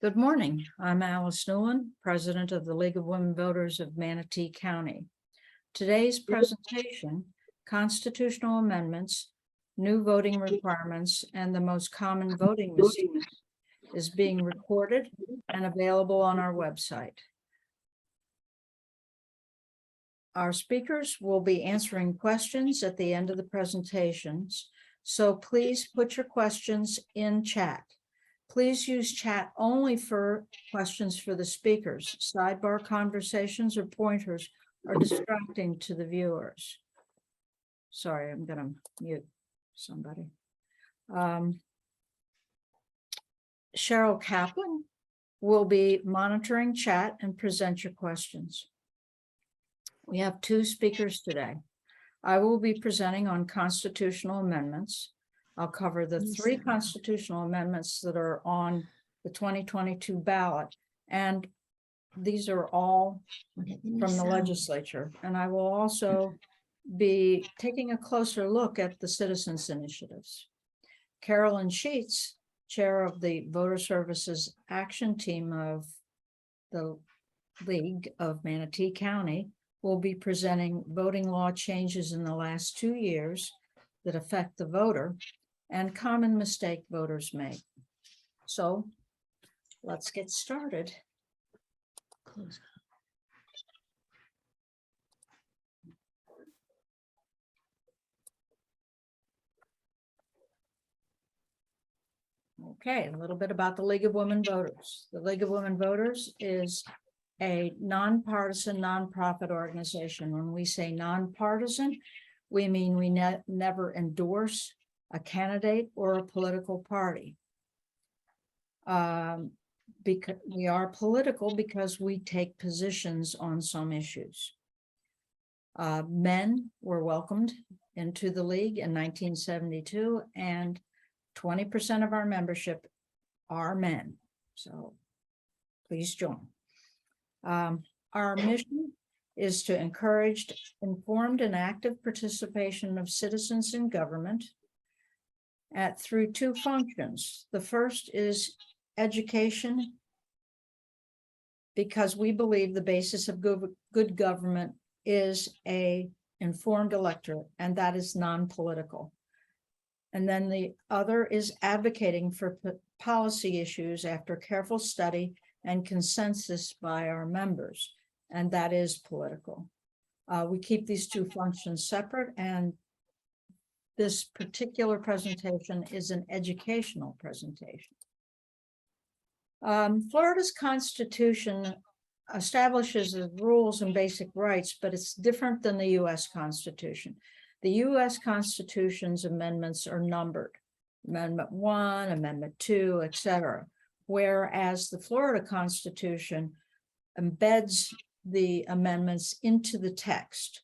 Good morning. I'm Alice Newland, President of the League of Women Voters of Manatee County. Today's presentation, Constitutional Amendments, New Voting Requirements, and the Most Common Voting Mistakes, is being recorded and available on our website. Our speakers will be answering questions at the end of the presentations, so please put your questions in chat. Please use chat only for questions for the speakers. Sidebar conversations or pointers are distracting to the viewers. Sorry, I'm going to mute somebody. Cheryl Kaplan will be monitoring chat and present your questions. We have two speakers today. I will be presenting on constitutional amendments. I'll cover the three constitutional amendments that are on the 2022 ballot, and these are all from the legislature. And I will also be taking a closer look at the citizens' initiatives. Carolyn Sheets, chair of the Voter Services Action Team of the League of Manatee County, will be presenting voting law changes in the last 2 years that affect the voter and common mistake voters make. So let's get started. Okay, a little bit about the League of Women Voters. The League of Women Voters is a nonpartisan, nonprofit organization. When we say nonpartisan, we mean we never endorse a candidate or a political party. Because we are political because we take positions on some issues. Men were welcomed into the league in 1972, and 20% of our membership are men. So please join. Our mission is to encourage informed and active participation of citizens in government through two functions. The first is education, because we believe the basis of good government is an informed electorate, and that is non-political. And then the other is advocating for policy issues after careful study and consensus by our members, and that is political. We keep these two functions separate, and this particular presentation is an educational presentation. Florida's Constitution establishes the rules and basic rights, but it's different than the U.S. Constitution. The U.S. Constitution's amendments are numbered, Amendment 1, Amendment 2, etc., whereas the Florida Constitution embeds the amendments into the text.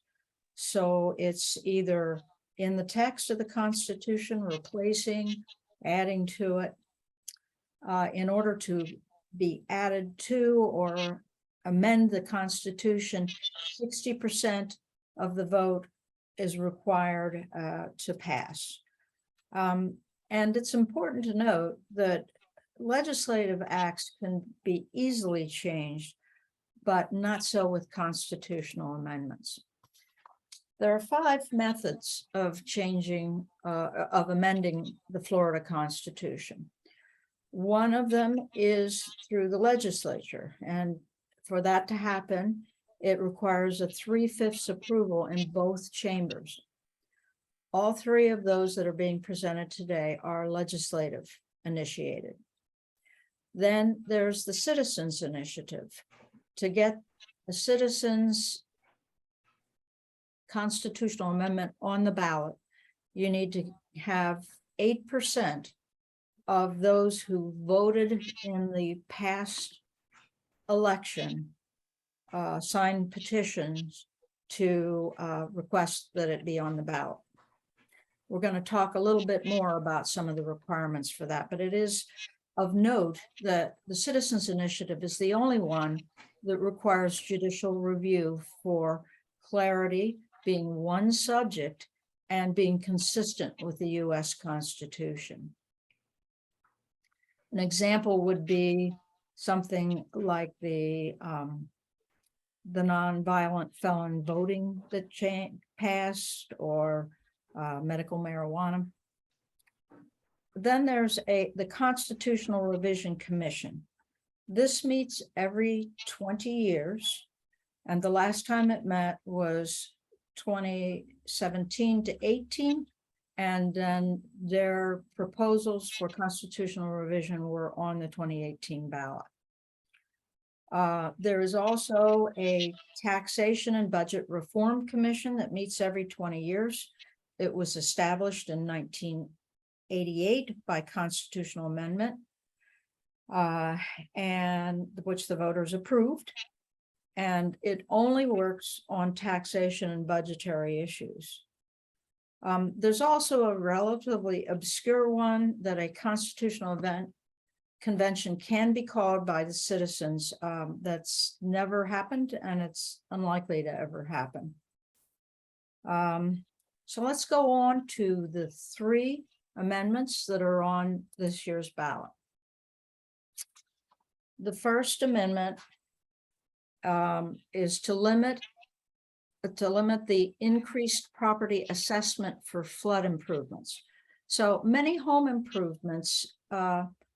So it's either in the text of the Constitution, replacing, adding to it. In order to be added to or amend the Constitution, 60% of the vote is required to pass. And it's important to note that legislative acts can be easily changed, but not so with constitutional amendments. There are 5 methods of amending the Florida Constitution. One of them is through the legislature, and for that to happen, it requires a 3/5 approval in both chambers. All 3 of those that are being presented today are legislative initiated. Then there's the citizens initiative. To get a citizens constitutional amendment on the ballot, you need to have 8% of those who voted in the past election sign petitions to request that it be on the ballot. We're going to talk a little bit more about some of the requirements for that, but it is of note that the Citizens Initiative is the only one that requires judicial review for clarity, being one subject, and being consistent with the U.S. Constitution. An example would be something like the nonviolent felon voting that passed, or medical marijuana. Then there's the Constitutional Revision Commission. This meets every 20 years, and the last time it met was 2017 to 18, and then their proposals for constitutional revision were on the 2018 ballot. There is also a Taxation and Budget Reform Commission that meets every 20 years. It was established in 1988 by constitutional amendment, and which the voters approved. And it only works on taxation and budgetary issues. There's also a relatively obscure one that a constitutional convention can be called by the citizens. That's never happened, and it's unlikely to ever happen. So let's go on to the 3 amendments that are on this year's ballot. The first amendment is to limit the increased property assessment for flood improvements. So many home improvements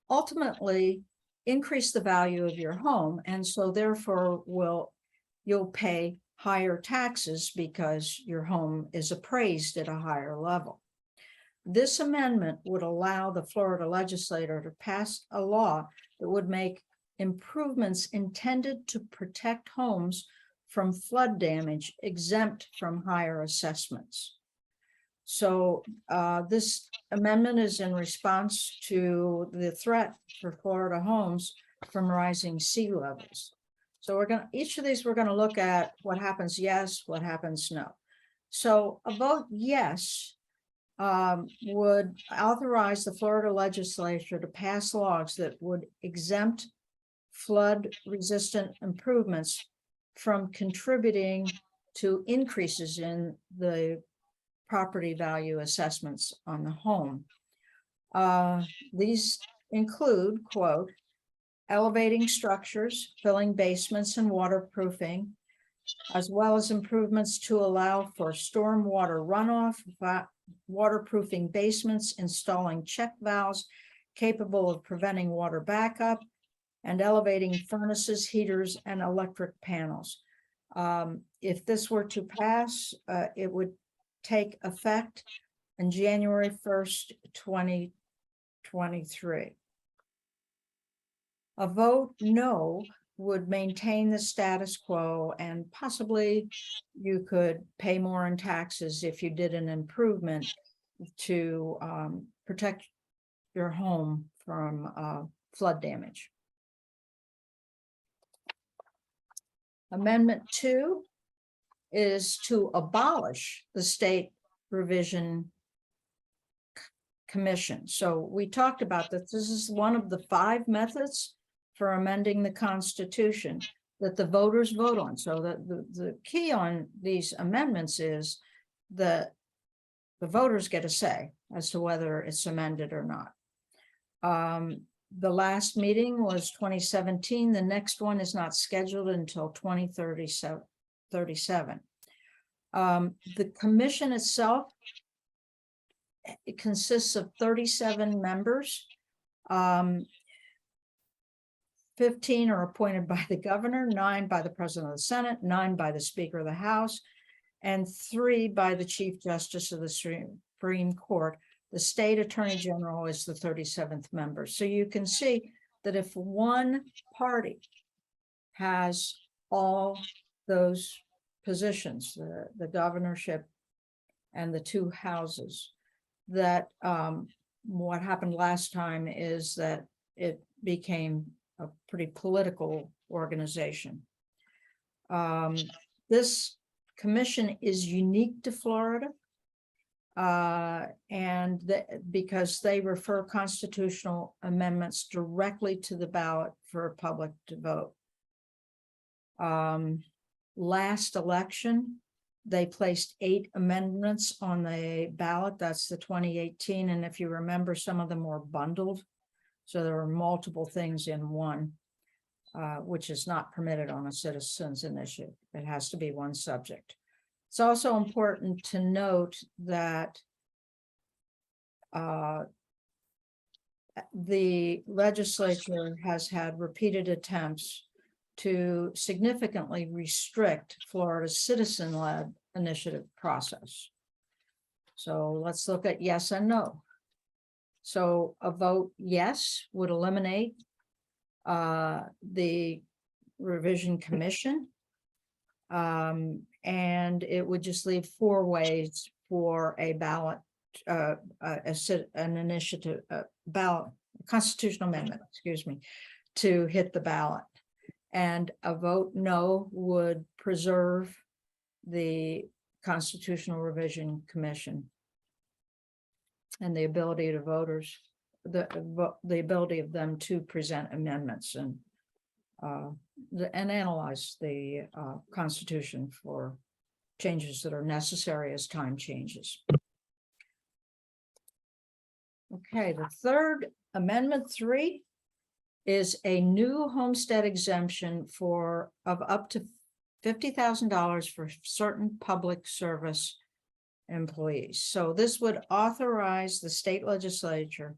ultimately increase the value of your home, and so therefore you'll pay higher taxes because your home is appraised at a higher level. This amendment would allow the Florida legislature to pass a law that would make improvements intended to protect homes from flood damage exempt from higher assessments. So this amendment is in response to the threat for Florida homes from rising sea levels. So each of these we're going to look at what happens yes, what happens no. So a vote yes would authorize the Florida legislature to pass laws that would exempt flood-resistant improvements from contributing to increases in the property value assessments on the home. These include, quote, elevating structures, filling basements and waterproofing, as well as improvements to allow for stormwater runoff, waterproofing basements, installing check valves capable of preventing water backup, and elevating furnaces, heaters, and electric panels. If this were to pass, it would take effect on January 1st, 2023. A vote no would maintain the status quo, and possibly you could pay more in taxes if you did an improvement to protect your home from flood damage. Amendment 2 is to abolish the State Revision Commission. So we talked about that. This is one of the 5 methods for amending the Constitution that the voters vote on. So that the key on these amendments is that the voters get a say as to whether it's amended or not. The last meeting was 2017. The next one is not scheduled until 2037. The commission itself, it consists of 37 members. 15 are appointed by the governor, 9 by the president of the Senate, 9 by the Speaker of the House, and 3 by the Chief Justice of the Supreme Court. The state attorney general is the 37th member. So you can see that if one party has all those positions, the governorship and the 2 houses, that what happened last time is that it became a pretty political organization. This commission is unique to Florida. Because they refer constitutional amendments directly to the ballot for a public to vote. Last election, they placed 8 amendments on the ballot. That's the 2018. And if you remember, some of them were bundled. So there were multiple things in one. which is not permitted on a citizens initiative. It has to be one subject. It's also important to note that the legislature has had repeated attempts to significantly restrict Florida's citizen-led initiative process. So let's look at yes and no. So a vote yes would eliminate the revision commission. And it would just leave 4 ways for a ballot, an initiative, ballot, constitutional amendment, excuse me, to hit the ballot. And a vote no would preserve the Constitutional Revision Commission and the ability to voters, the ability of them to present amendments and analyze the Constitution for changes that are necessary as time changes. Okay, the third amendment 3 is a new homestead exemption of up to $50,000 for certain public service employees. So this would authorize the state legislature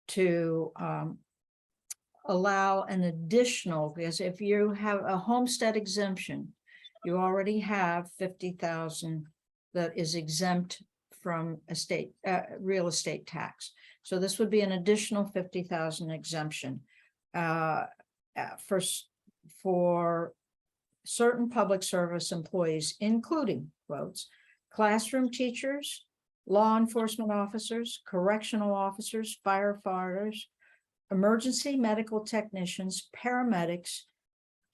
to allow an additional, because if you have a homestead exemption, you already have 50,000 that is exempt from real estate tax. So this would be an additional 50,000 exemption for certain public service employees, including quotes, classroom teachers, law enforcement officers, correctional officers, firefighters, emergency medical technicians, paramedics,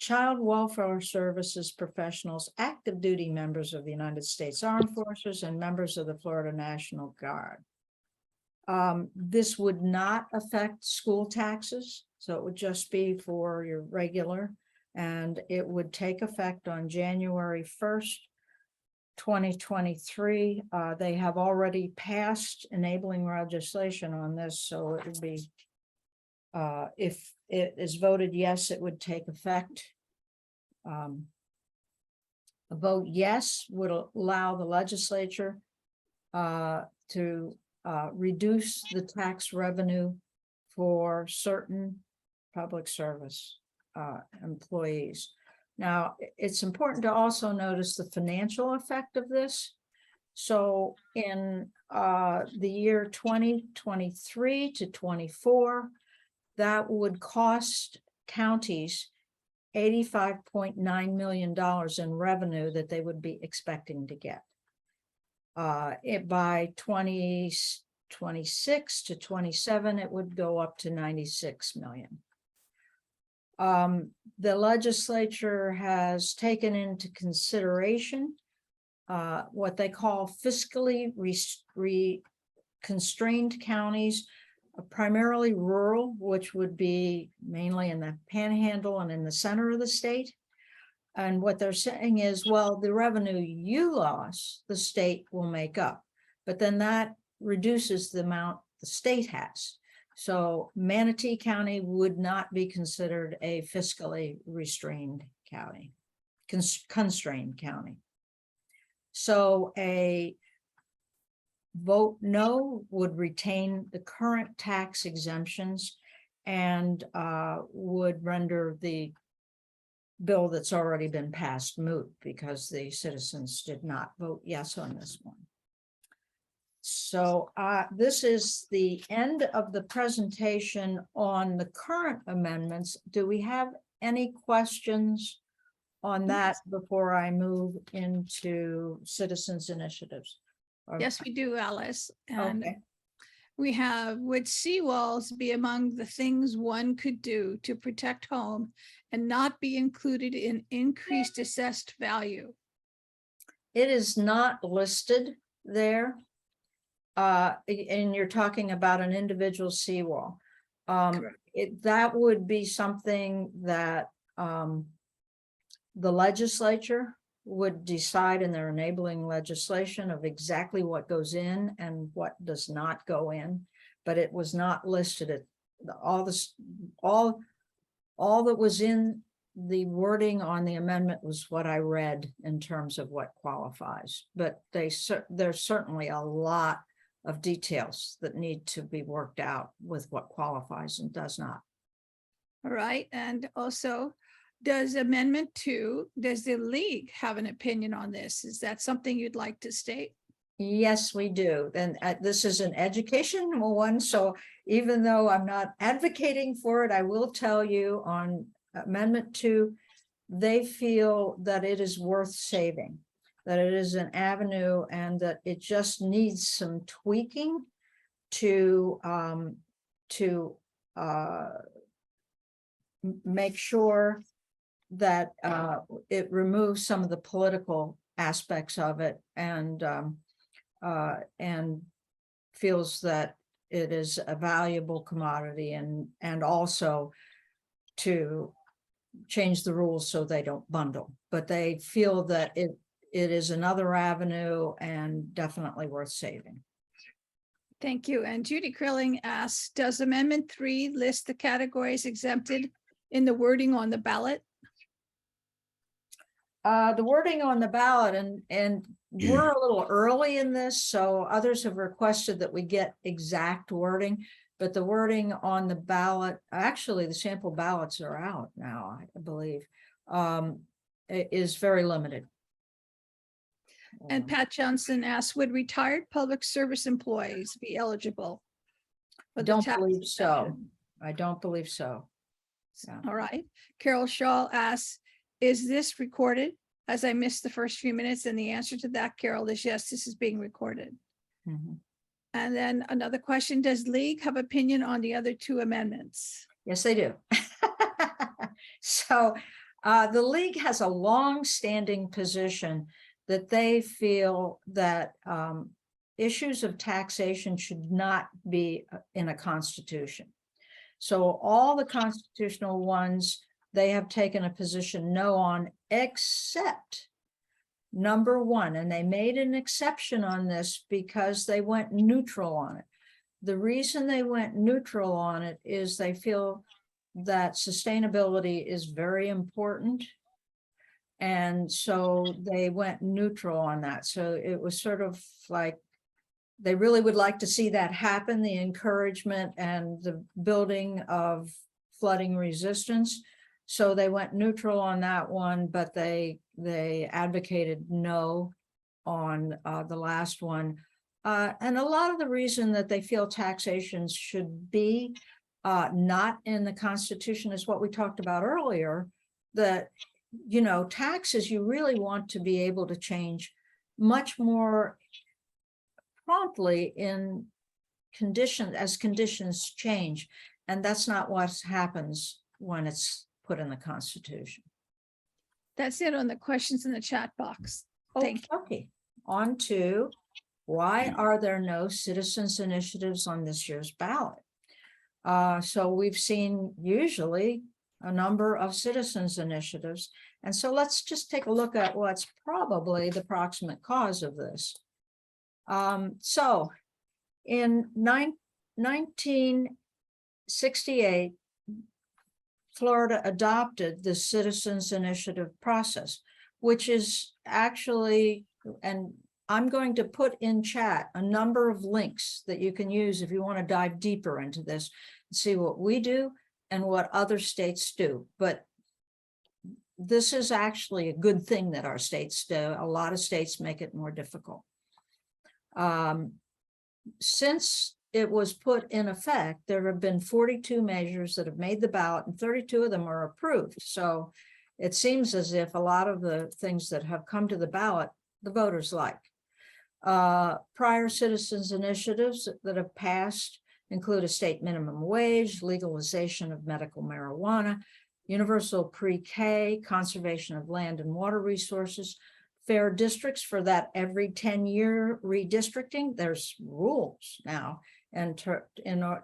child welfare services professionals, active duty members of the United States Armed Forces, and members of the Florida National Guard. This would not affect school taxes, so it would just be for your regular, and it would take effect on January 1st, 2023. They have already passed enabling legislation on this, so it would be, if it is voted yes, it would take effect. A vote yes would allow the legislature to reduce the tax revenue for certain public service employees. Now, it's important to also notice the financial effect of this. So in the year 2023 to 24, that would cost counties $85.9 million in revenue that they would be expecting to get. By 2026 to 27, it would go up to 96 million. The legislature has taken into consideration what they call fiscally constrained counties, primarily rural, which would be mainly in the panhandle and in the center of the state. And what they're saying is, well, the revenue you lost, the state will make up, but then that reduces the amount the state has. So Manatee County would not be considered a fiscally restrained county, constrained county. So a vote no would retain the current tax exemptions and would render the bill that's already been passed moot because the citizens did not vote yes on this one. So this is the end of the presentation on the current amendments. Do we have any questions on that before I move into citizens initiatives? Yes, we do, Alice. And Okay. we have, would seawalls be among the things one could do to protect home and not be included in increased assessed value? It is not listed there. And you're talking about an individual seawall. That would be something that the legislature would decide in their enabling legislation of exactly what goes in and what does not go in, but it was not listed at all all that was in the wording on the amendment was what I read in terms of what qualifies, but there's certainly a lot of details that need to be worked out with what qualifies and does not. All right, and also, does Amendment 2, does the league have an opinion on this? Is that something you'd like to state? Yes, we do. And this is an educational one. So even though I'm not advocating for it, I will tell you on Amendment 2, they feel that it is worth saving, that it is an avenue, and that it just needs some tweaking to make sure that it removes some of the political aspects of it, and feels that it is a valuable commodity, and also to change the rules so they don't bundle. But they feel that it is another avenue and definitely worth saving. Thank you. And Judy Krilling asks, does Amendment 3 list the categories exempted in the wording on the ballot? The wording on the ballot, and we're a little early in this, so others have requested that we get exact wording, but the wording on the ballot, actually the sample ballots are out now, I believe, is very limited. And Pat Johnson asks, would retired public service employees be eligible? I for the don't tax believe so. exemption? I don't believe so. Yeah. All right. Carol Shaw asks, is this recorded? As I missed the first few minutes, and the answer to that, Carol, is yes, this is being recorded. Mhm. And then another question, does league have opinion on the other two amendments? Yes, they do. So the league has a long-standing position that they feel that issues of taxation should not be in a constitution. So all the constitutional ones, they have taken a position no on, except number 1, and they made an exception on this because they went neutral on it. The reason they went neutral on it is they feel that sustainability is very important. And so they went neutral on that. So it was sort of like, they really would like to see that happen, the encouragement and the building of flooding resistance. So they went neutral on that one, but they advocated no on the last one. And a lot of the reason that they feel taxation should be not in the Constitution is what we talked about earlier, that, you know, taxes you really want to be able to change much more promptly in as conditions change. And that's not what happens when it's put in the Constitution. That's it on the questions in the chat box. Thank you. Okay, on to why are there no citizens initiatives on this year's ballot? So we've seen usually a number of citizens initiatives. And so let's just take a look at what's probably the proximate cause of this. So in 1968, Florida adopted the citizens initiative process, which is actually, and I'm going to put in chat a number of links that you can use if you want to dive deeper into this and see what we do and what other states do. But this is actually a good thing that our states do. A lot of states make it more difficult. Since it was put in effect, there have been 42 measures that have made the ballot, and 32 of them are approved. So it seems as if a lot of the things that have come to the ballot, the voters like. Prior citizens initiatives that have passed include a state minimum wage, legalization of medical marijuana, universal pre-K, conservation of land and water resources, fair districts for that every 10-year redistricting. There's rules now and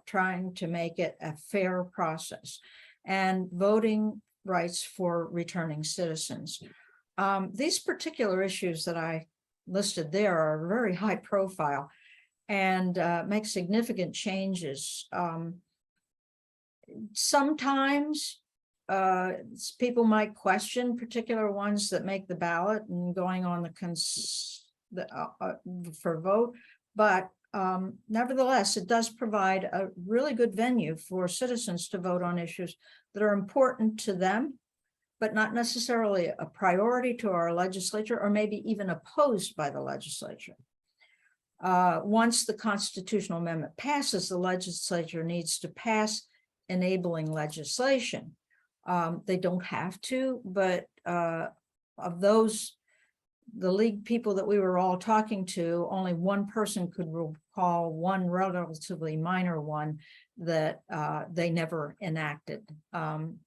trying to make it a fair process, and voting rights for returning citizens. These particular issues that I listed there are very high profile and make significant changes. Sometimes people might question particular ones that make the ballot and going on for vote, but nevertheless, it does provide a really good venue for citizens to vote on issues that are important to them, but not necessarily a priority to our legislature, or maybe even opposed by the legislature. Once the constitutional amendment passes, the legislature needs to pass enabling legislation. They don't have to, but of those, the league people that we were all talking to, only one person could recall one relatively minor one that they never enacted. On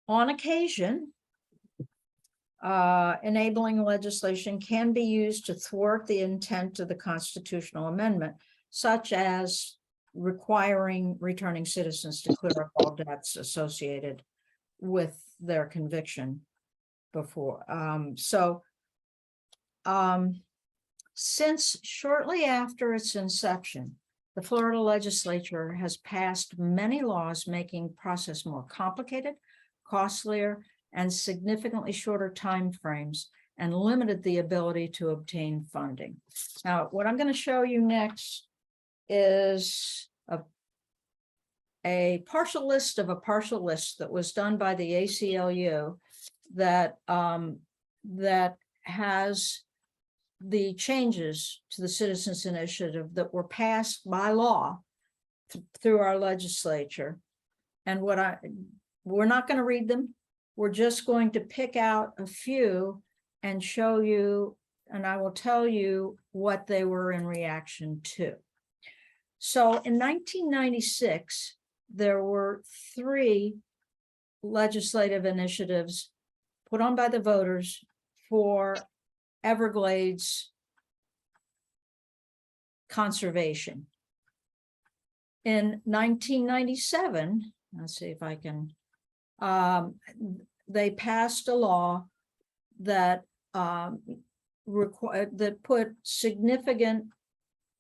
occasion, enabling legislation can be used to thwart the intent of the constitutional amendment, such as requiring returning citizens to clear up all debts associated with their conviction before. Since shortly after its inception, the Florida legislature has passed many laws making process more complicated, costlier, and significantly shorter timeframes, and limited the ability to obtain funding. Now, what I'm going to show you next is a partial list of a partial list that was done by the ACLU that has the changes to the Citizens Initiative that were passed by law through our legislature. And we're not going to read them. We're just going to pick out a few and show you, and I will tell you what they were in reaction to. So in 1996, there were 3 legislative initiatives put on by the voters for Everglades conservation. In 1997, let's see if I can, they passed a law that put significantly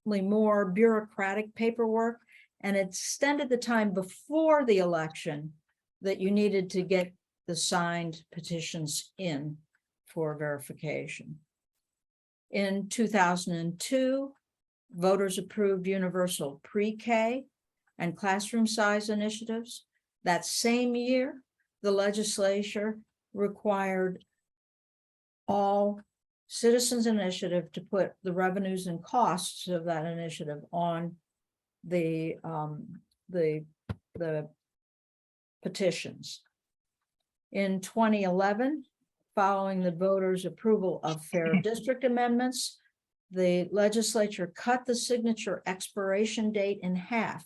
more bureaucratic paperwork and extended the time before the election that you needed to get the signed petitions in for verification. In 2002, voters approved universal pre-K and classroom size initiatives. That same year, the legislature required all citizens initiative to put the revenues and costs of that initiative on the petitions. In 2011, following the voters' approval of fair district amendments, the legislature cut the signature expiration date in half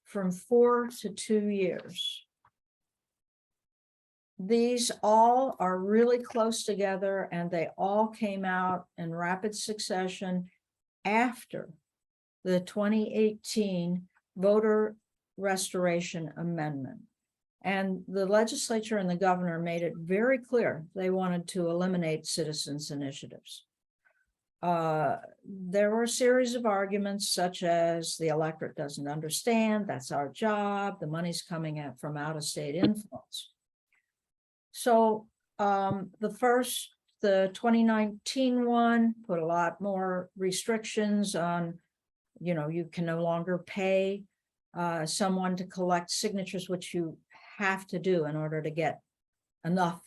from 4 to 2 years. These all are really close together, and they all came out in rapid succession after the 2018 Voter Restoration Amendment. And the legislature and the governor made it very clear they wanted to eliminate citizens' initiatives. There were a series of arguments such as the electorate doesn't understand, that's our job, the money's coming out from out-of-state influence. So the 2019 one put a lot more restrictions on, you can no longer pay someone to collect signatures, which you have to do in order to get enough.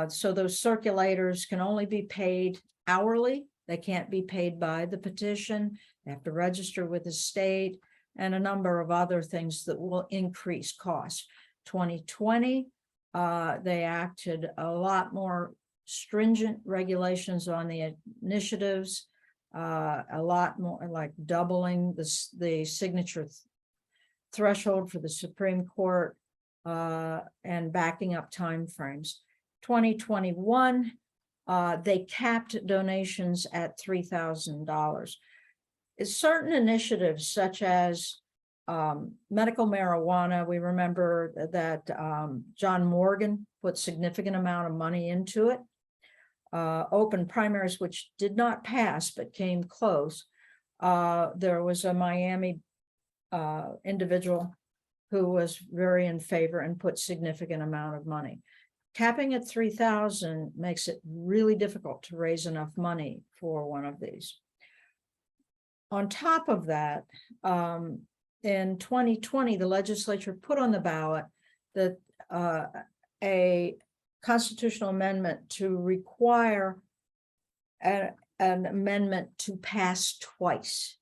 So those circulators can only be paid hourly. They can't be paid by the petition. They have to register with the state, and a number of other things that will increase costs. 2020, they acted a lot more stringent regulations on the initiatives, a lot more, like doubling the signature threshold for the Supreme Court, and backing up timeframes. 2021, they capped donations at $3,000. Certain initiatives such as medical marijuana, we remember that John Morgan put significant amount of money into it. Open primaries, which did not pass but came close. There was a Miami individual who was very in favor and put significant amount of money. Capping at 3,000 makes it really difficult to raise enough money for one of these. On top of that, in 2020, the legislature put on the ballot that a constitutional amendment to require an amendment to pass twice.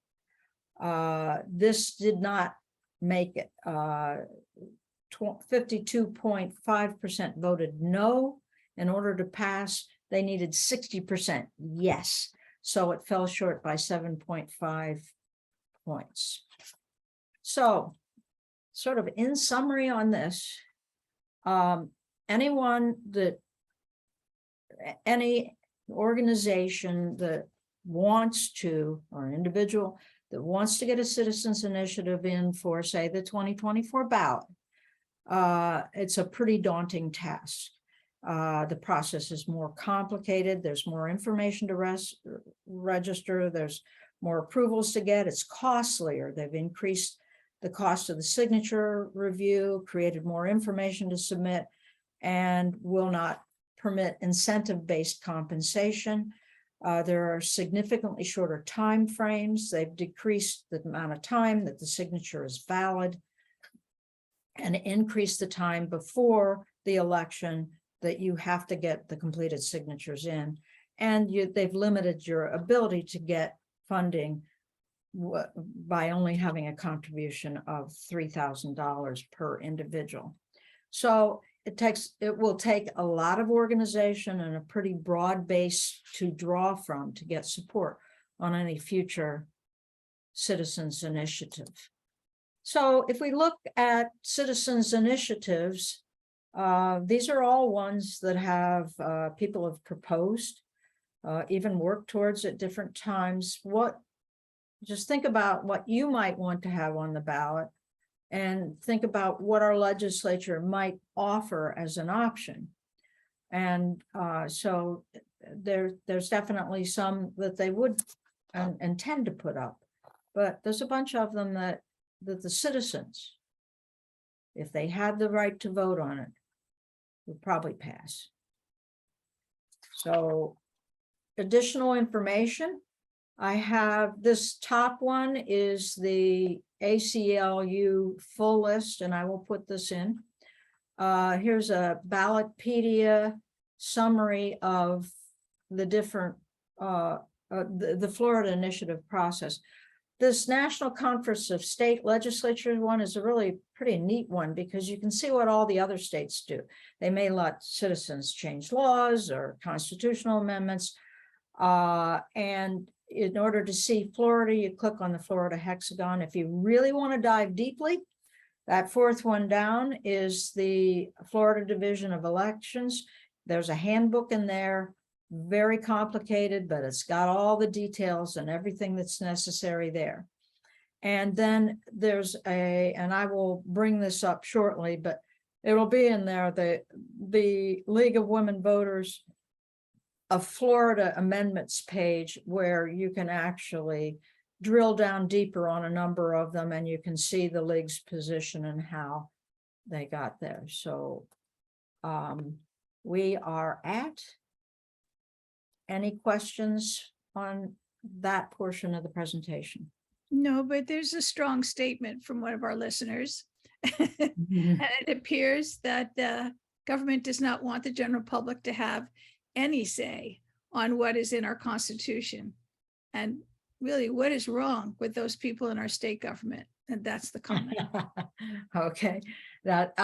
This did not make it. 52.5% voted no. In order to pass, they needed 60% yes. So it fell short by 7.5 points. So, sort of in summary on this, any organization that wants to, or an individual that wants to get a citizens initiative in for, say, the 2024 ballot, it's a pretty daunting task. The process is more complicated. There's more information to register. There's more approvals to get. It's costlier. They've increased the cost of the signature review, created more information to submit, and will not permit incentive-based compensation. There are significantly shorter time frames. They've decreased the amount of time that the signature is valid and increased the time before the election that you have to get the completed signatures in. And they've limited your ability to get funding by only having a contribution of $3,000 per individual. So it will take a lot of organization and a pretty broad base to draw from to get support on any future citizens initiative. So if we look at citizens initiatives, these are all ones that have people have proposed, even worked towards at different times. Just think about what you might want to have on the ballot, and think about what our legislature might offer as an option. And so there's definitely some that they would intend to put up, but there's a bunch of them that the citizens, if they had the right to vote on it, would probably pass. So additional information. I have this top one is the ACLU full list, and I will put this in. Here's a Ballotpedia summary of the different, the Florida initiative process. This National Conference of State Legislatures one is a really pretty neat one because you can see what all the other states do. They may let citizens change laws or constitutional amendments. And in order to see Florida, you click on the Florida hexagon. If you really want to dive deeply, that fourth one down is the Florida Division of Elections. There's a handbook in there, very complicated, but it's got all the details and everything that's necessary there. And then there's and I will bring this up shortly, but it'll be in there, the League of Women Voters of Florida amendments page, where you can actually drill down deeper on a number of them, and you can see the league's position and how they got there. So we are at any questions on that portion of the presentation? No, but there's a strong statement from one of our listeners. And it appears that the government does not want the general public to have any say on what is in our Constitution. And really, what is wrong with those people in our state government? And that's the comment. Okay, that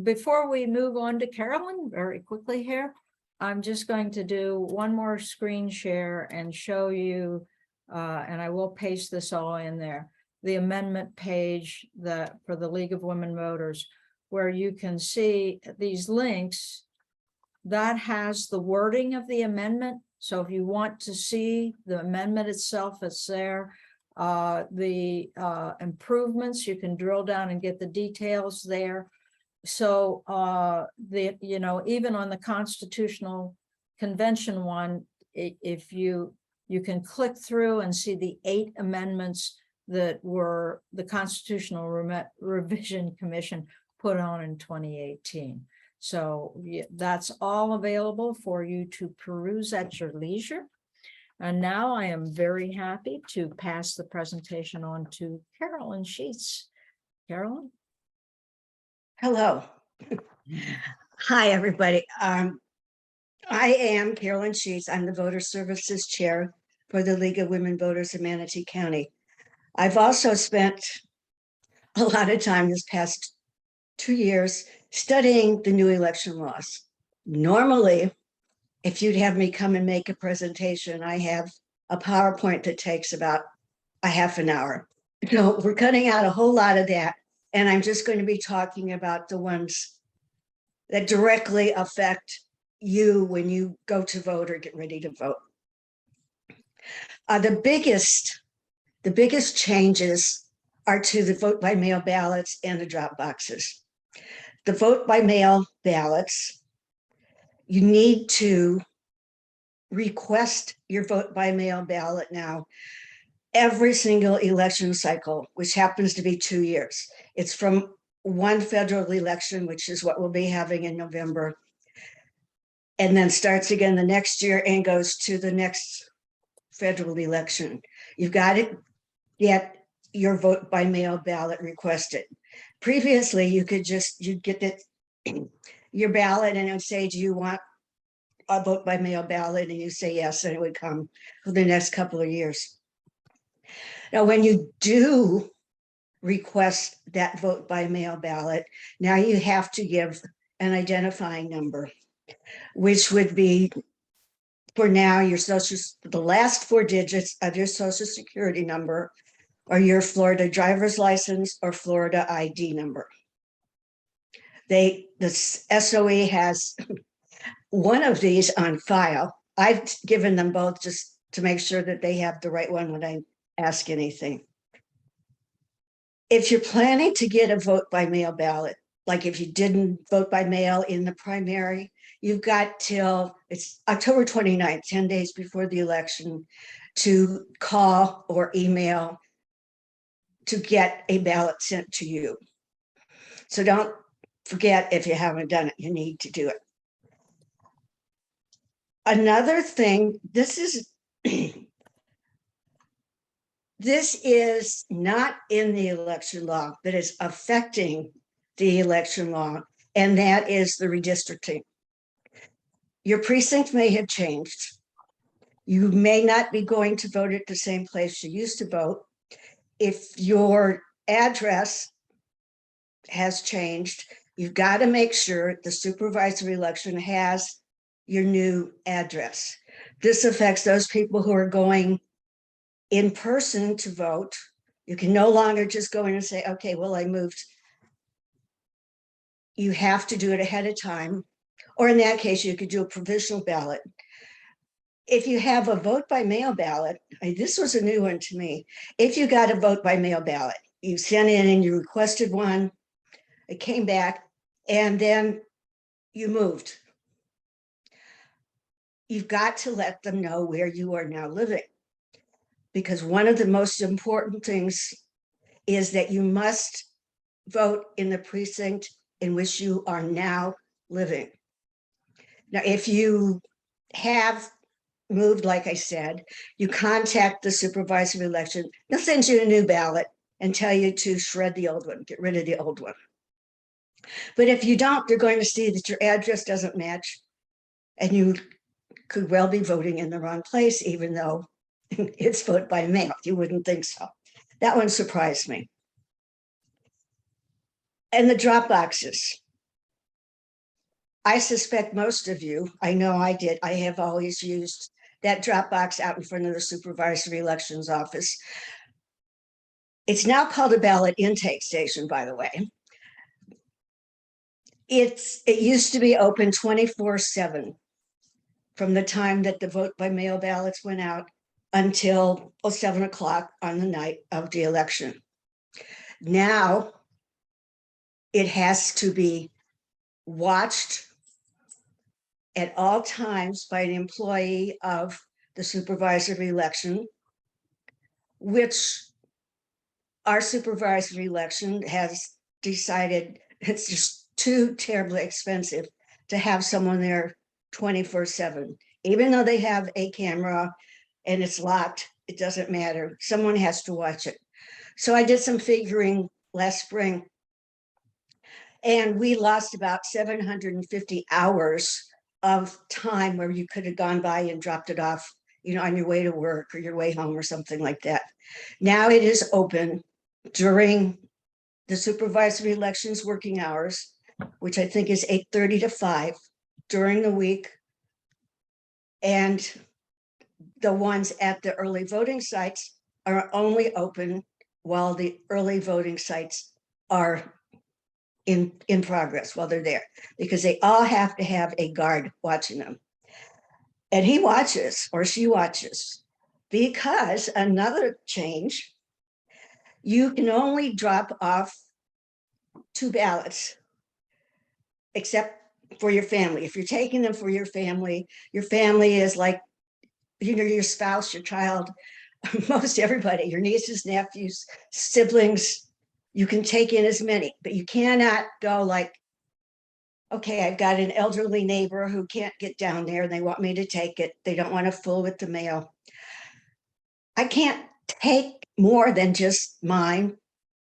before we move on to Carolyn, very quickly here, I'm just going to do one more screen share and show you, and I will paste this all in there, the amendment page that for the League of Women Voters, where you can see these links that has the wording of the amendment. So if you want to see the amendment itself, it's there. The improvements, you can drill down and get the details there. So even on the Constitutional Convention one, if you can click through and see the 8 amendments that were the Constitutional Revision Commission put on in 2018. So that's all available for you to peruse at your leisure. And now I am very happy to pass the presentation on to Carolyn Sheets. Carolyn? Hello. Hi, everybody. I am Carolyn Sheets. I'm the Voter Services Chair for the League of Women Voters in Manatee County. I've also spent a lot of time this past 2 years studying the new election laws. Normally, if you'd have me come and make a presentation, I have a PowerPoint that takes about a half an hour. So we're cutting out a whole lot of that. And I'm just going to be talking about the ones that directly affect you when you go to vote or get ready to vote. The biggest changes are to the vote by mail ballots and the drop boxes. The vote by mail ballots, you need to request your vote by mail ballot now every single election cycle, which happens to be 2 years. It's from one federal election, which is what we'll be having in November, and then starts again the next year and goes to the next federal election. You've got to get your vote by mail ballot requested. Previously, you'd get your ballot and it would say, do you want a vote by mail ballot? And you say yes, and it would come for the next couple of years. Now, when you do request that vote by mail ballot, now you have to give an identifying number, which would be, for now, the last 4 digits of your social security number, or your Florida driver's license or Florida ID number. The SOE has one of these on file. I've given them both just to make sure that they have the right one when I ask anything. If you're planning to get a vote by mail ballot, like if you didn't vote by mail in the primary, you've got till it's October 29th, 10 days before the election, to call or email to get a ballot sent to you. So don't forget, if you haven't done it, you need to do it. Another thing, this is not in the election law, but is affecting the election law, and that is the redistricting. Your precinct may have changed. You may not be going to vote at the same place you used to vote. If your address has changed, you've got to make sure the supervisory election has your new address. This affects those people who are going in person to vote. You can no longer just go in and say, okay, well, I moved. You have to do it ahead of time. Or in that case, you could do a provisional ballot. If you have a vote by mail ballot, this was a new one to me. If you got a vote by mail ballot, you sent in and you requested one, it came back, and then you moved. You've got to let them know where you are now living. Because one of the most important things is that you must vote in the precinct in which you are now living. Now, if you have moved, like I said, you contact the supervisory election, they'll send you a new ballot and tell you to shred the old one, get rid of the old one. But if you don't, they're going to see that your address doesn't match, and you could well be voting in the wrong place, even though it's vote by mail. You wouldn't think so. That one surprised me. And the drop boxes. I suspect most of you, I know I did, I have always used that drop box out in front of the supervisory elections office. It's now called a ballot intake station, by the way. It used to be open 24/7 from the time that the vote by mail ballots went out until 7 o'clock on the night of the election. Now it has to be watched at all times by an employee of the supervisory election, which our supervisory election has decided it's just too terribly expensive to have someone there 24/7. Even though they have a camera and it's locked, it doesn't matter. Someone has to watch it. So I did some figuring last spring, and we lost about 750 hours of time where you could have gone by and dropped it off, on your way to work or your way home or something like that. Now it is open during the supervisory elections working hours, which I think is 8:30 to 5 during the week. And the ones at the early voting sites are only open while the early voting sites are in progress, while they're there, because they all have to have a guard watching them. And he watches or she watches, because another change, you can only drop off 2 ballots, except for your family. If you're taking them for your family is like, your spouse, your child, most everybody, your nieces, nephews, siblings. You can take in as many, but you cannot go like, okay, I've got an elderly neighbor who can't get down there and they want me to take it. They don't want to fool with the mail. I can't take more than just mine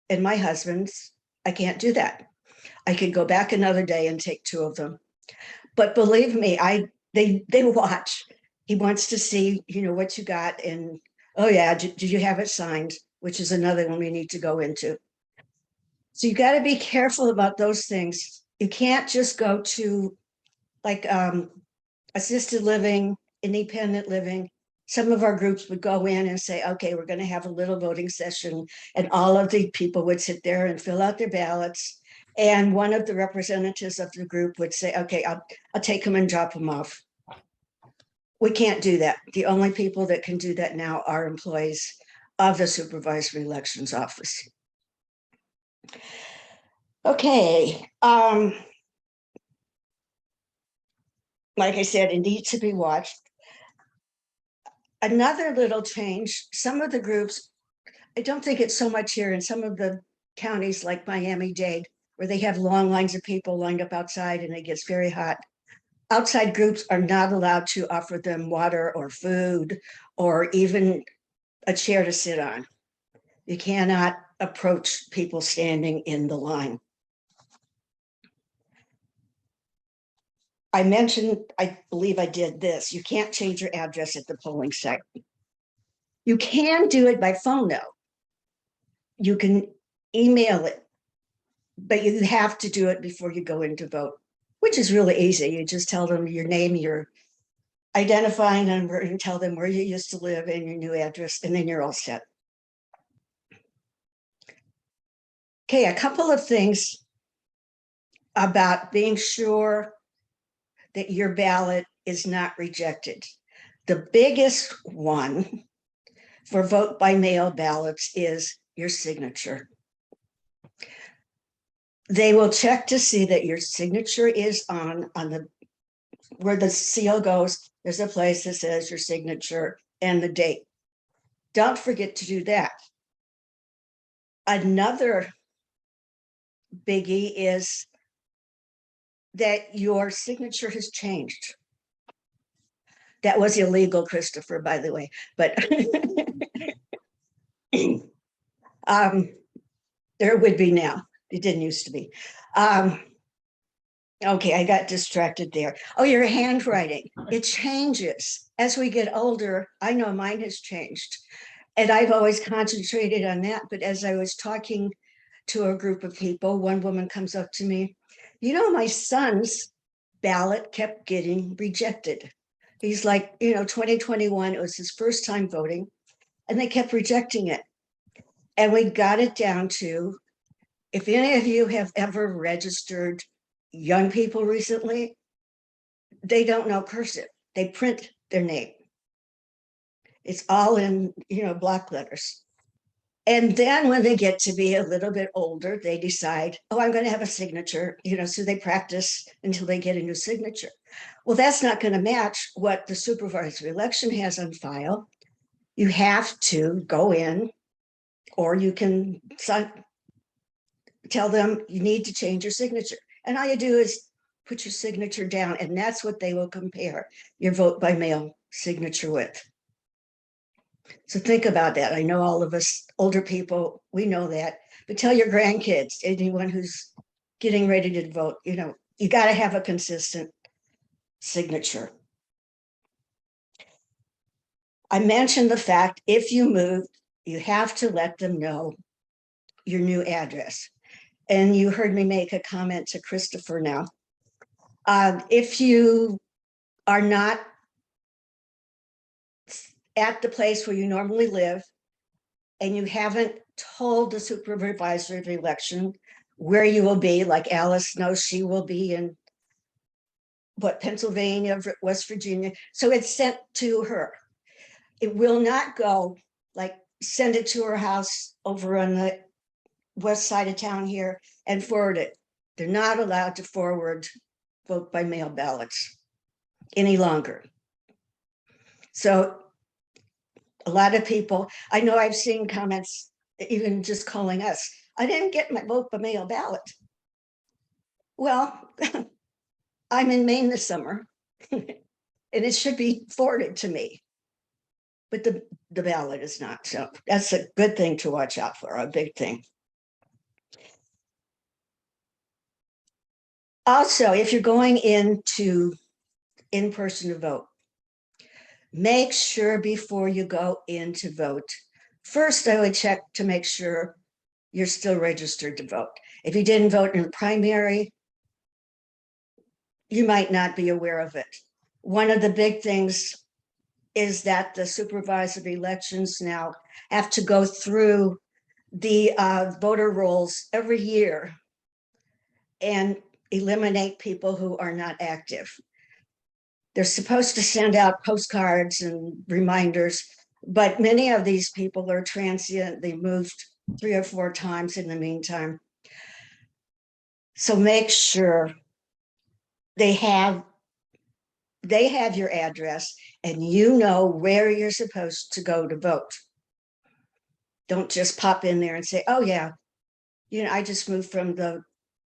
and my husband's. I can't do that. I could go back another day and take 2 of them. But believe me, they watch. He wants to see, what you got. And, oh yeah, did you have it signed? Which is another one we need to go into. So you got to be careful about those things. You can't just go to like assisted living, independent living. Some of our groups would go in and say, okay, we're going to have a little voting session. And all of the people would sit there and fill out their ballots. And one of the representatives of the group would say, okay, I'll take them and drop them off. We can't do that. The only people that can do that now are employees of the supervisory elections office. Okay. Like I said, it needs to be watched. Another little change, some of the groups, I don't think it's so much here in some of the counties like Miami-Dade, where they have long lines of people lined up outside and it gets very hot. Outside groups are not allowed to offer them water or food or even a chair to sit on. You cannot approach people standing in the line. I mentioned, I believe I did this, you can't change your address at the polling site. You can do it by phone though. You can email it, but you have to do it before you go in to vote, which is really easy. You just tell them your name, your identifying number, and tell them where you used to live and your new address, and then you're all set. Okay, a couple of things about being sure that your ballot is not rejected. The biggest one for vote by mail ballots is your signature. They will check to see that your signature is on the where the seal goes. There's a place that says your signature and the date. Don't forget to do that. Another biggie is that your signature has changed. That was illegal, Christopher, by the way, but there would be now. It didn't used to be. Okay, I got distracted there. Oh, your handwriting, it changes as we get older. I know mine has changed, and I've always concentrated on that. But as I was talking to a group of people, one woman comes up to me, my son's ballot kept getting rejected. He's like, 2021, it was his first time voting, and they kept rejecting it. And we got it down to, if any of you have ever registered young people recently, they don't know cursive. They print their name. It's all in, block letters. And then when they get to be a little bit older, they decide, oh, I'm going to have a signature, so they practice until they get a new signature. Well, that's not going to match what the supervisory election has on file. You have to go in Or you can tell them you need to change your signature. And all you do is put your signature down, and that's what they will compare your vote by mail signature with. So think about that. I know all of us older people, we know that, but tell your grandkids, anyone who's getting ready to vote, you know, you got to have a consistent signature. I mentioned the fact if you move, you have to let them know your new address. And you heard me make a comment to Christopher now. If you are not at the place where you normally live and you haven't told the supervisor of election where you will be, like Alice knows she will be in Pennsylvania, West Virginia. So it's sent to her. It will not go like send it to her house over on the west side of town here and forward it. They're not allowed to forward vote by mail ballots any longer. So a lot of people, I know I've seen comments, even just calling us, I didn't get my vote by mail ballot. Well, I'm in Maine this summer and it should be forwarded to me, but the ballot is not. So that's a good thing to watch out for, a big thing. Also, if you're going into in-person to vote, make sure before you go in to vote, first I would check to make sure you're still registered to vote. If you didn't vote in the primary, you might not be aware of it. One of the big things is that the supervisor of elections now have to go through the voter rolls every year and eliminate people who are not active. They're supposed to send out postcards and reminders, but many of these people are transient. They moved 3 or 4 times in the meantime. So make sure they have your address and you know where you're supposed to go to vote. Don't just pop in there and say, oh yeah, you know, I just moved from the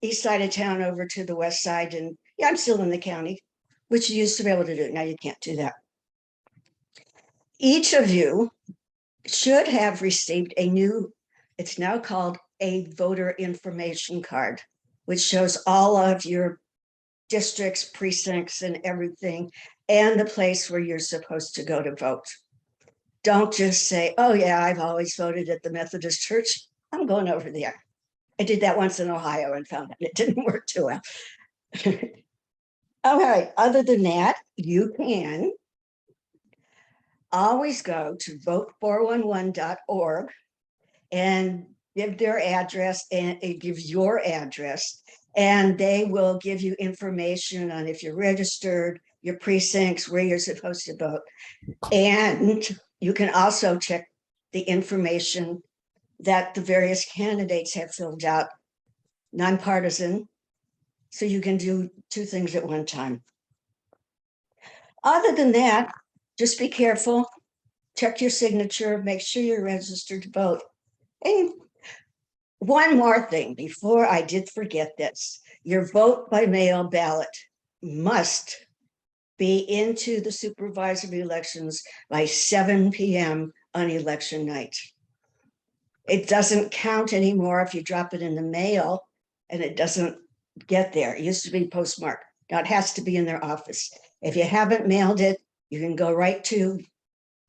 east side of town over to the west side and yeah, I'm still in the county, which you used to be able to do. Now you can't do that. Each of you should have received a new, it's now called a voter information card, which shows all of your districts, precincts, and everything, and the place where you're supposed to go to vote. Don't just say, oh yeah, I've always voted at the Methodist Church. I'm going over there. I did that once in Ohio and found out it didn't work too well. All right, other than that, you can always go to vote411.org and give their address and give your address, and they will give you information on if you're registered, your precincts, where you're supposed to vote. And you can also check the information that the various candidates have filled out, nonpartisan, so you can do 2 things at one time. Other than that, just be careful, check your signature, make sure you're registered to vote. And one more thing before I did forget this, your vote by mail ballot must be into the supervisor of elections by 7 p.m. on election night. It doesn't count anymore if you drop it in the mail and it doesn't get there. It used to be postmarked. Now it has to be in their office. If you haven't mailed it, you can go right to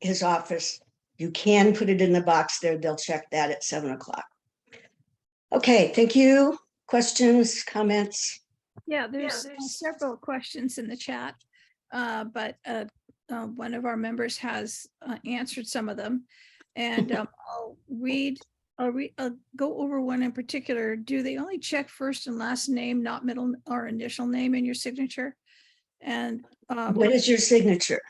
his office. You can put it in the box there. They'll check that at 7 o'clock. Okay, thank you. Questions, comments? Yeah, there's several questions in the chat, but one of our members has answered some of them. And I'll go over one in particular. Do they only check first and last name, not middle or initial name in your signature? And What is your signature?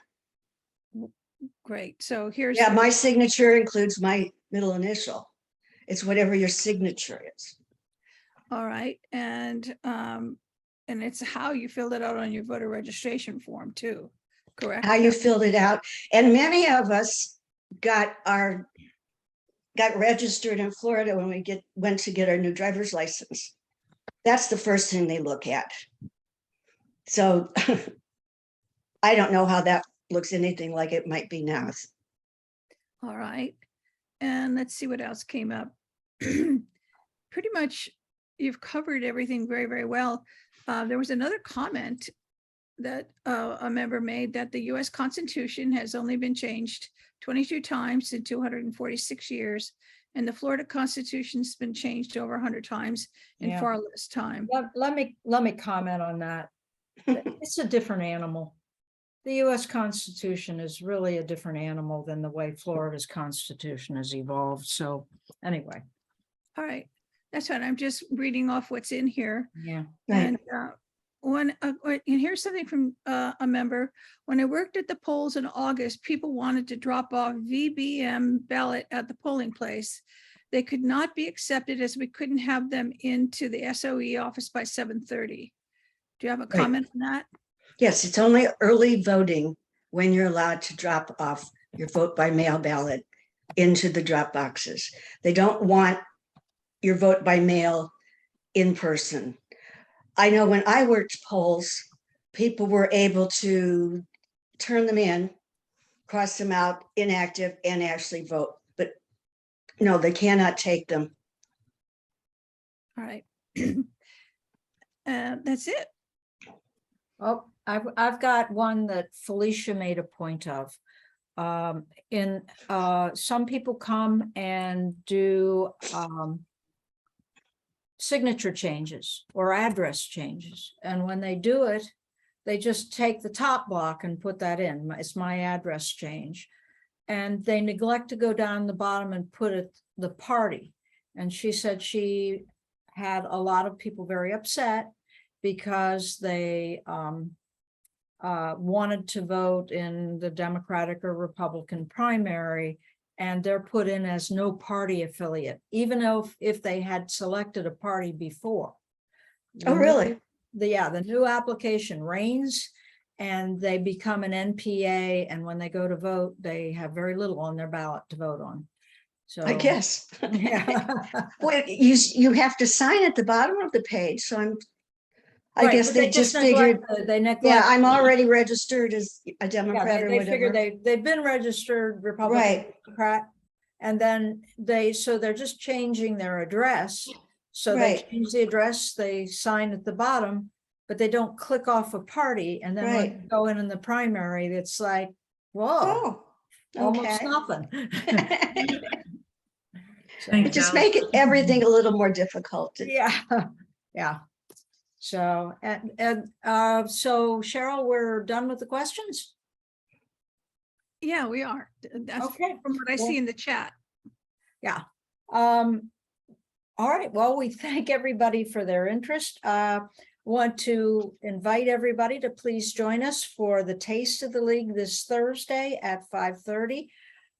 great. So here's Yeah, my signature includes my middle initial. It's whatever your signature is. all right. And it's how you filled it out on your voter registration form too, correct? How you filled it out. And many of us got got registered in Florida when we went to get our new driver's license. That's the first thing they look at. So I don't know how that looks anything like it might be now. All right. And let's see what else came up. Pretty much you've covered everything very, very well. There was another comment that a member made that the US Constitution has only been changed 22 times in 246 years. And the Florida Constitution's been changed over 100 times in Yeah. far less time. Let me comment on that. It's a different animal. The US Constitution is really a different animal than the way Florida's Constitution has evolved. So anyway, All right. That's fine. I'm just reading off what's in here. yeah. And and here's something from a member. When I worked at the polls in August, people wanted to drop off VBM ballot at the polling place. They could not be accepted as we couldn't have them into the SOE office by 7:30. Do you have a Right. comment on that? Yes, it's only early voting when you're allowed to drop off your vote by mail ballot into the drop boxes. They don't want your vote by mail in person. I know when I worked polls, people were able to turn them in, cross them out, inactive, and actually vote. But no, they cannot take them. All right. That's it. Oh, I've got one that Felicia made a point of. Some people come and do signature changes or address changes. And when they do it, they just take the top block and put that in. It's my address change. And they neglect to go down the bottom and put it the party. And she said she had a lot of people very upset because they wanted to vote in the Democratic or Republican primary, and they're put in as no party affiliate, even though if they had selected a party before. Oh, really? The new application reigns, and they become an NPA, and when they go to vote, they have very little on their ballot to vote on. So I guess. yeah. Well, you have to sign at the bottom of the page. So I Right, guess but they just figured, they neglect. yeah, I'm already registered as a Yeah, Democrat or they figure whatever. they've been registered Republican, Right. Democrat, and then they're just changing their address. So they Right. change the address, they sign at the bottom, but they don't click off a party. And then when Right. they go in the primary, it's like, whoa, Oh, almost okay. nothing. So, Just make it everything a little more difficult. yeah, yeah. So, so Cheryl, we're done with the questions? Yeah, we are. That's Okay. from what I see in the chat. Yeah. All right. Well, we thank everybody for their interest. Want to invite everybody to please join us for the Taste of the League this Thursday at 5:30.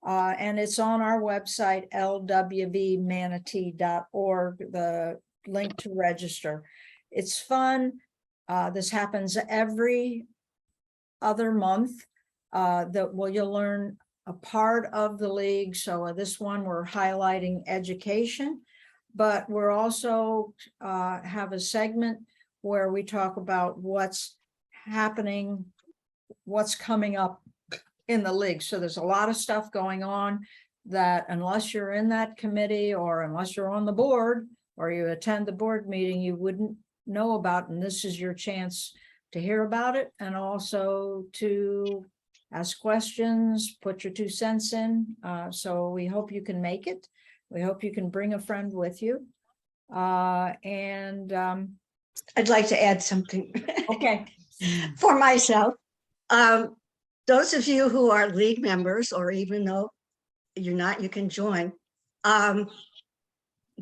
And it's on our website, lwvmanatee.org, the link to register. It's fun. This happens every other month. You'll learn a part of the league. So this one, we're highlighting education, but we're also have a segment where we talk about what's happening, what's coming up in the league. So there's a lot of stuff going on that unless you're in that committee or unless you're on the board or you attend the board meeting, you wouldn't know about. And this is your chance to hear about it and also to ask questions, put your 2 cents in. So we hope you can make it. We hope you can bring a friend with you. I'd like to add something. Okay. For myself. Those of you who are league members, or even though you're not, you can join.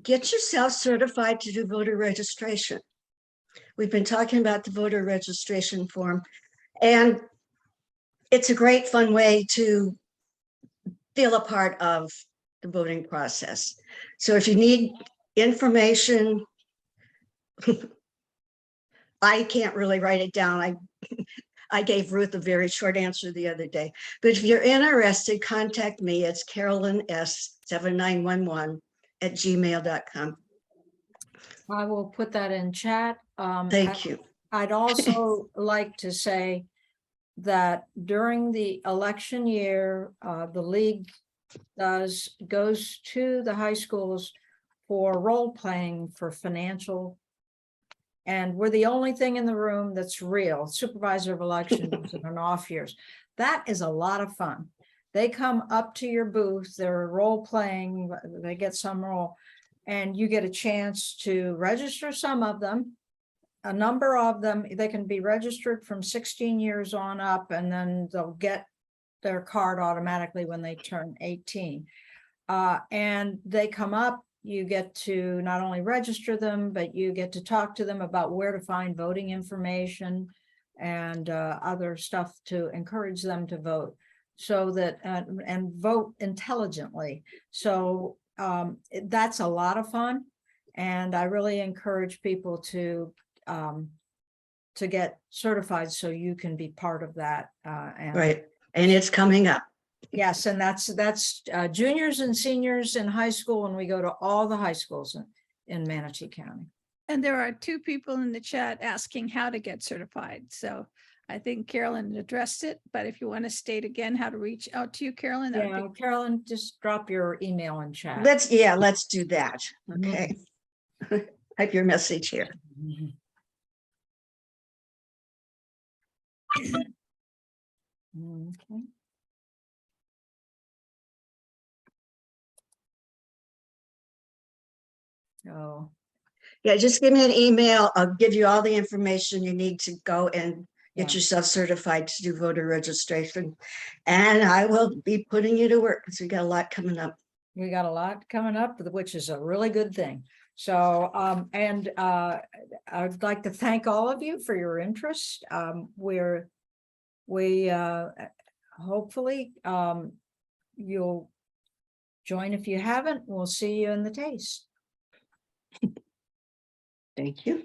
Get yourself certified to do voter registration. We've been talking about the voter registration form, and it's a great fun way to feel a part of the voting process. So if you need information, I can't really write it down. I gave Ruth a very short answer the other day. But if you're interested, contact me. It's CarolynS7911@gmail.com. I will put that in chat. Thank you. I'd also like to say that during the election year, the league goes to the high schools for role playing for financial. And we're the only thing in the room that's real, supervisor of elections and off years. That is a lot of fun. They come up to your booth, they're role playing, they get some role, and you get a chance to register some of them. A number of them, they can be registered from 16 years on up, and then they'll get their card automatically when they turn 18. And they come up, you get to not only register them, but you get to talk to them about where to find voting information and other stuff to encourage them to vote, so that and vote intelligently. So that's a lot of fun, and I really encourage people to get certified so you can be part of that. Right. And it's coming up. Yes, and that's juniors and seniors in high school, and we go to all the high schools in Manatee County. And there are 2 people in the chat asking how to get certified. So I think Carolyn addressed it, but if you want to state again how to reach out to you, Carolyn, that would be Carolyn, just drop your email in chat. Let's do that. Okay. Type your message here. Okay. So Yeah, just give me an email. I'll give you all the information you need to go and get Yeah. yourself certified to do voter registration. And I will be putting you to work because we got a lot coming up. we got a lot coming up, which is a really good thing. So I'd like to thank all of you for your interest. We hopefully you'll join. If you haven't, we'll see you in the taste. Thank you.